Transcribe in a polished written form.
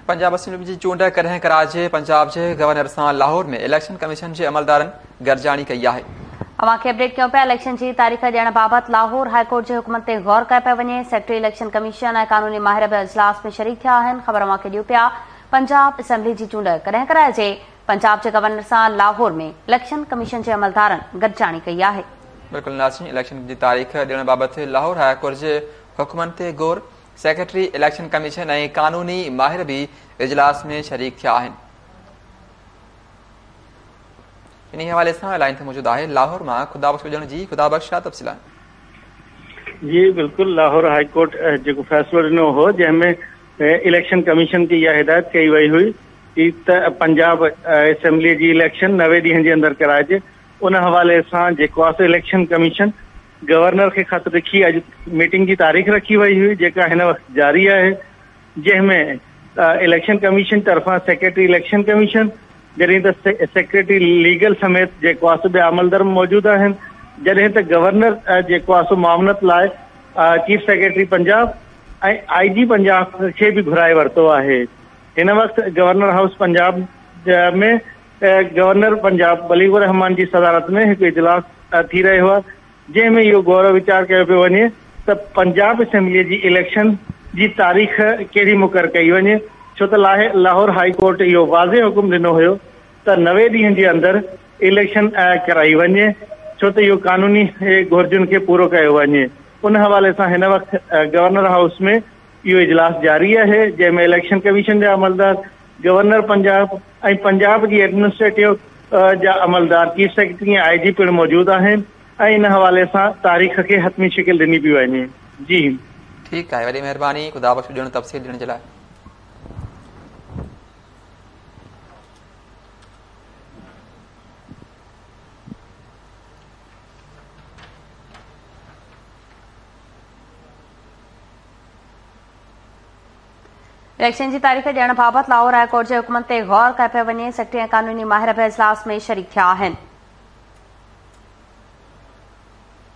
Punjab assembly जी चूंड कॾहिं कराइजे। पंजाब के गवर्नर से लाहौर में इलेक्शन कमीशन के अमलदारनि गरजाणी कई है। अवां खे अपडेट कयूं पिया। इलेक्शन की तारीख़ ॾियण बाबत लाहौर हाईकोर्ट के हुकम ते गौर कयो पियो वञे। सेक्रेटरी इलेक्शन कमीशन ऐं कानूनी माहिर बि इजलास में शरीक थिया आहिनि। ख़बर अवां खे ॾियूं पिया। पंजाब असेंबली की चूंड कॾहिं कराइजे। पंजाब के गवर्नर से लाहौर में इलेक्शन कमीशन के अमलदारनि गरजाणी कई है। बिल्कुल नाज़रीन, इलेक्शन की तारीख़ ॾियण बाबत लाहौर हाईकोर्ट के हुकमनि ते गौर। सेक्रेटरी इलेक्शन कमीशन ऐं कानूनी माहिर भी इजलास में शरीक थिया आहिनि। इन हवाले से लाइन ते मौजूद है लाहौर में खुदाबख्श ॼण जी। खुदाबख्श छा तफ़सील जी बिल्कुल, लाहौर हाईकोर्ट जो फैसलो ॾिनो हो जंहिंमें इलेक्शन कमीशन की यह हिदायत कई वही हुई कि पंजाब असेंबली की इलेक्शन 90 ॾींहनि के अंदर कराइजे। उन हवाले से इलेक्शन कमीशन गवर्नर के खत लिखी अज मीटिंग की तारीख़ रखी वही हुई जेका हिन वक्त जारी है। जंहिंमें इलेक्शन कमीशन तरफा सेक्रेटरी इलेक्शन कमीशन जॾहिं त सेक्रेटरी लीगल समेत जेको आहे ॿिया अमलदार मौजूद आहिनि। जॾहिं त गवर्नर जेको आहे मामलत लाइ चीफ सेक्रेटरी पंजाब ऐं IG पंजाब खे भी घुराए वरितो आहे। हिन वक्त गवर्नर हाउस पंजाब में गवर्नर पंजाब वलीउर रहमान की सदारत में एक इजलास थी रहियो आहे जंहिंमें इहो गौर विचार कयो पियो वञे त पंजाब असेंबली की इलेक्शन की तारीख़ कहिड़ी मुक़रर कई वञे। छो त लाहौर हाईकोर्ट इहो वाज़े हुकुम ॾिनो हुयो त 90 ॾींहनि जे अंदर इलेक्शन कराई वञे, छो त इहो कानूनी घुर्जुनि खे पूरो कयो वञे। उन हवाले से हिन वक्त गवर्नर हाउस में इहो इजलास जारी है जंहिंमें इलेक्शन कमीशन जा अमलदार, गवर्नर पंजाब ऐं पंजाब की एडमिनिस्ट्रेटिव जा अमलदार, चीफ सेक्रेटरी ऐं IG पिण मौजूद आहिनि ऐं इन हवाले से तारीख़ के हतमी शिकिल ॾिनी पई वञे। जी ठीक है, वॾी महिरबानी खुदाबख्श ॼण तफ़सील ॾियण जे लाइ। इलेक्शन की तारीख़ ॾियण बाबत लाहौर हाईकोर्ट के हुकम ते गौर कयो पियो वञे। सेक्रेटरी ऐं कानूनी माहिर भी इजलास में शरीक थिया आहिनि।